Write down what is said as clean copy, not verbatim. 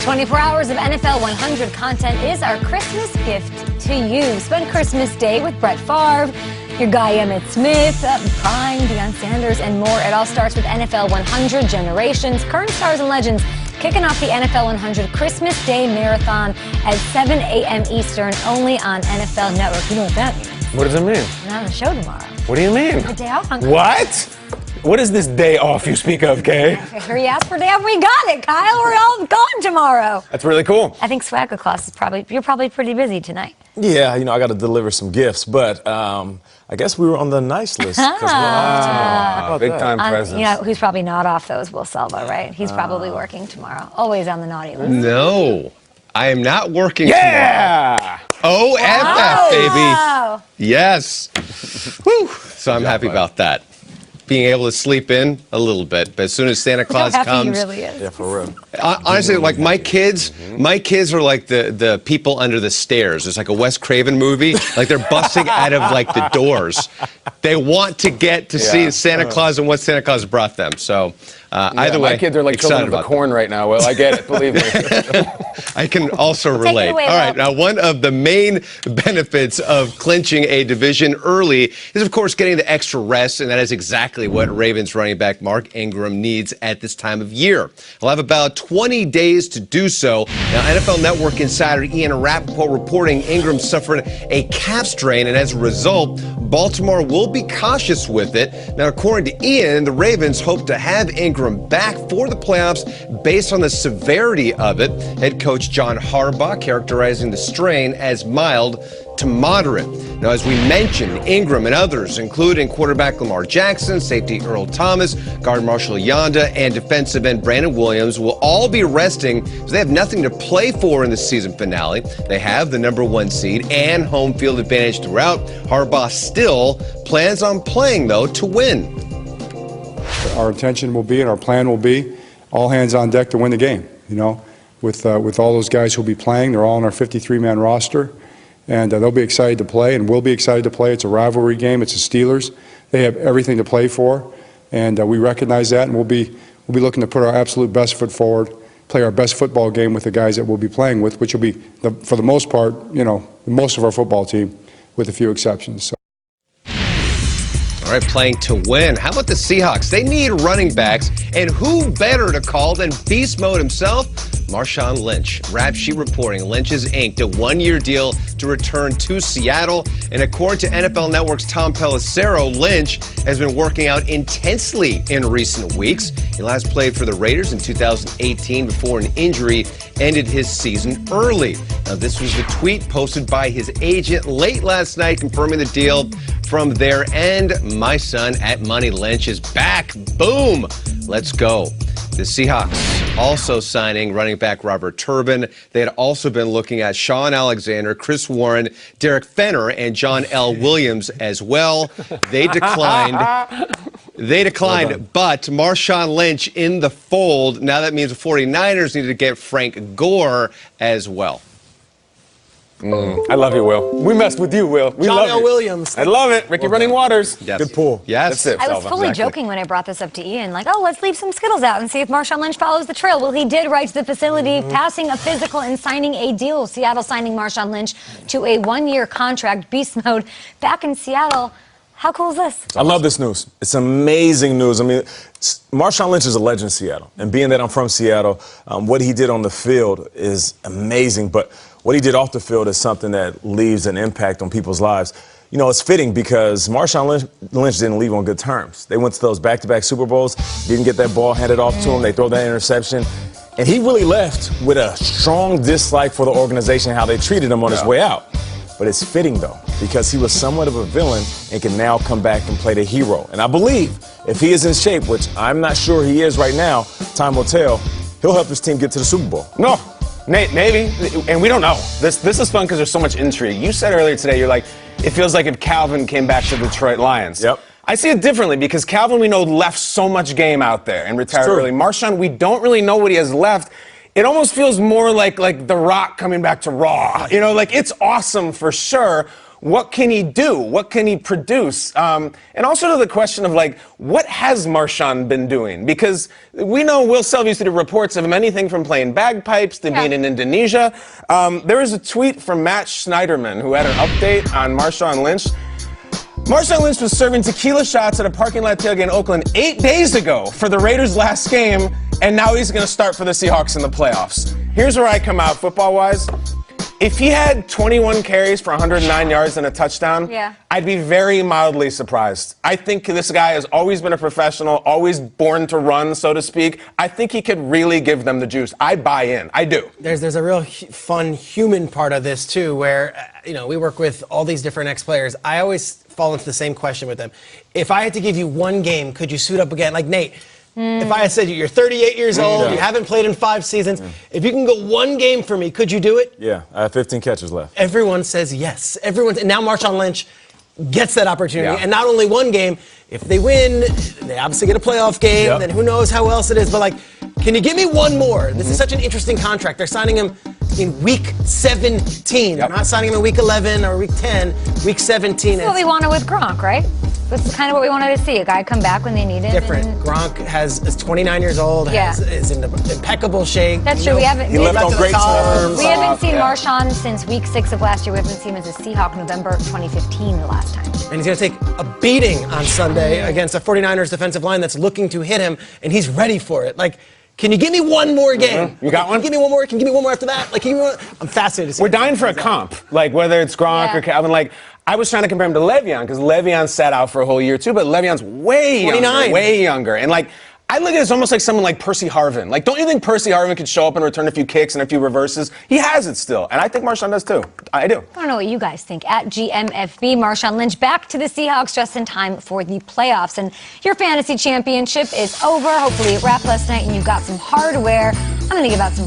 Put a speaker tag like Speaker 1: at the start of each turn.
Speaker 1: 24 hours of NFL 100 content is our Christmas gift to you. Spend Christmas Day with Brett Favre, your guy Emmitt Smith, Prime, Deion Sanders, and more. It all starts with NFL 100 Generations, current stars and legends, kicking off the NFL 100 Christmas Day Marathon at 7 a.m. Eastern, only on NFL Network. You know what that means?
Speaker 2: What does it mean?
Speaker 1: We're on the show tomorrow.
Speaker 2: What do you mean?
Speaker 1: A day off on
Speaker 2: What? What is this day off you speak of, Kay?
Speaker 1: Here you asked for a day off. We got it, Kyle. We're all gone tomorrow.
Speaker 2: That's really cool.
Speaker 1: I think Swagger Claus is you're probably pretty busy tonight.
Speaker 3: Yeah, I got to deliver some gifts, but I guess we were on the nice list.
Speaker 2: Big time presents.
Speaker 1: Who's probably not off those? Will Selva, right? He's probably working tomorrow. Always on the naughty list.
Speaker 4: No, I am not working
Speaker 2: tomorrow.
Speaker 4: OFF, baby.
Speaker 1: Wow.
Speaker 4: Yes. Whew. So I'm happy about that. Being able to sleep in a little bit, but as soon as Santa Claus comes,
Speaker 1: he really is.
Speaker 3: Yeah, for real.
Speaker 4: Honestly, like my kids are like the people under the stairs. It's like a Wes Craven movie. Like they're busting out of like the doors. They want to get to see Santa Claus and what Santa Claus brought them. So either way,
Speaker 2: my kids are like children of the corn right now. Well, I get it. Believe me.
Speaker 4: I can also relate.
Speaker 1: Away,
Speaker 4: all right, now one of the main benefits of clinching a division early is, of course, getting the extra rest, and that is exactly what Ravens running back Mark Ingram needs at this time of year. He'll have about 20 days to do so. Now, NFL Network insider Ian Rappaport reporting Ingram suffered a calf strain, and as a result, Baltimore will be cautious with it. Now, according to Ian, the Ravens hope to have Ingram back for the playoffs based on the severity of it. Head coach John Harbaugh characterizing the strain as mild to moderate. Now, as we mentioned, Ingram and others, including quarterback Lamar Jackson, safety Earl Thomas, guard Marshall Yanda, and defensive end Brandon Williams, will all be resting because they have nothing to play for in the season finale. They have the #1 seed and home field advantage throughout. Harbaugh still plans on playing, though, to win.
Speaker 5: Our intention will be and our plan will be all hands on deck to win the game, with all those guys who'll be playing. They're all on our 53-man roster. And they'll be excited to play, and we'll be excited to play. It's a rivalry game. It's the Steelers. They have everything to play for, and we recognize that. And we'll be looking to put our absolute best foot forward, play our best football game with the guys that we'll be playing with, which will be, for the most part, most of our football team, with a few exceptions. So.
Speaker 4: All right, playing to win. How about the Seahawks? They need running backs, and who better to call than Beast Mode himself, Marshawn Lynch. Rap Sheet reporting Lynch has inked a one-year deal to return to Seattle. And according to NFL Network's Tom Pelissero, Lynch has been working out intensely in recent weeks. He last played for the Raiders in 2018 before an injury ended his season early. Now, this was the tweet posted by his agent late last night confirming the deal from their end. My son at Money Lynch is back. Boom. Let's go. The Seahawks also signing running back Robert Turbin. They had also been looking at Sean Alexander, Chris Warren, Derek Fenner, and John L. Williams as well. They declined. But Marshawn Lynch in the fold. Now that means the 49ers need to get Frank Gore as well.
Speaker 2: I love you, Will. We messed with you, Will. We
Speaker 3: John
Speaker 2: love
Speaker 3: L.
Speaker 2: you.
Speaker 3: Williams.
Speaker 2: I love it. Ricky Running Waters.
Speaker 4: Yes.
Speaker 3: Good pull.
Speaker 4: Yes.
Speaker 2: That's it.
Speaker 1: I was fully joking when I brought this up to Ian, let's leave some Skittles out and see if Marshawn Lynch follows the trail. Well, he did write to the facility, passing a physical and signing a deal. Seattle signing Marshawn Lynch to a one-year contract. Beast Mode back in Seattle. How cool is this?
Speaker 3: I love this news. It's amazing news. I mean, Marshawn Lynch is a legend in Seattle. And being that I'm from Seattle, what he did on the field is amazing. But what he did off the field is something that leaves an impact on people's lives. It's fitting because Marshawn Lynch didn't leave on good terms. They went to those back-to-back Super Bowls, didn't get that ball handed off to him. They throw that interception. And he really left with a strong dislike for the organization, how they treated him on his way out. But it's fitting, though, because he was somewhat of a villain and can now come back and play the hero. And I believe if he is in shape, which I'm not sure he is right now, time will tell, he'll help his team get to the Super Bowl.
Speaker 2: No, maybe, and we don't know. This is fun because there's so much intrigue. You said earlier today, you're like, it feels like if Calvin came back to the Detroit Lions.
Speaker 3: Yep.
Speaker 2: I see it differently because Calvin, we know, left so much game out there and retired early. Marshawn, we don't really know what he has left. It almost feels more like The Rock coming back to Raw. It's awesome for sure. what can he do? What can he produce? And also to the question of, like, what has Marshawn been doing? Because we know Will Self used to do reports of him anything from playing bagpipes to being in Indonesia. There was a tweet from Matt Schneiderman who had an update on Marshawn Lynch. Marshawn Lynch was serving tequila shots at a parking lot tailgate in Oakland 8 days ago for the Raiders' last game, and now he's going to start for the Seahawks in the playoffs. Here's where I come out football-wise. If he had 21 carries for 109 yards and a touchdown, I'd be very mildly surprised. I think this guy has always been a professional, always born to run, so to speak. I think he could really give them the juice. I buy in. I do.
Speaker 6: There's a real fun human part of this, too, where, we work with all these different ex-players. I always fall into the same question with them. If I had to give you one game, could you suit up again? Like, Nate, if I had said you're 38 years old, you haven't played in 5 seasons, if you can go one game for me, could you do it?
Speaker 3: Yeah, I have 15 catches left.
Speaker 6: Everyone says yes. And now Marshawn Lynch gets that opportunity. And not only one game, if they win, they obviously get a playoff game, then who knows how else it is. But, like, can you give me one more? This is such an interesting contract. They're signing him in week 17. They're not signing him in week 11 or week 10, week 17.
Speaker 1: That's what we wanted with Gronk, right? This is kind of what we wanted to see, a guy come back when they need him.
Speaker 6: Different. Gronk is 29 years old, is in impeccable shape.
Speaker 1: That's true.
Speaker 3: He left on great terms.
Speaker 1: We haven't seen Marshawn since week 6 of last year. We haven't seen him as a Seahawk November 2015 the last time.
Speaker 6: And he's going to take a beating on Sunday against a 49ers defensive line that's looking to hit him, and he's ready for it. Like, can you give me one more game?
Speaker 2: You got one?
Speaker 6: Give me one more. Can you give me one more after that? Like, can you give me one? I'm fascinated to see.
Speaker 2: We're dying for a comp, like whether it's Gronk or Calvin. Like, I was trying to compare him to Le'Veon because Le'Veon sat out for a whole year too, but Le'Veon's way younger, and like. I look at it as almost like someone like Percy Harvin. Like, don't you think Percy Harvin could show up and return a few kicks and a few reverses? He has it still, and I think Marshawn does too. I do.
Speaker 1: I don't know what you guys think. At GMFB, Marshawn Lynch back to the Seahawks just in time for the playoffs. And your fantasy championship is over. Hopefully it wrapped last night and you got some hardware. I'm going to give out some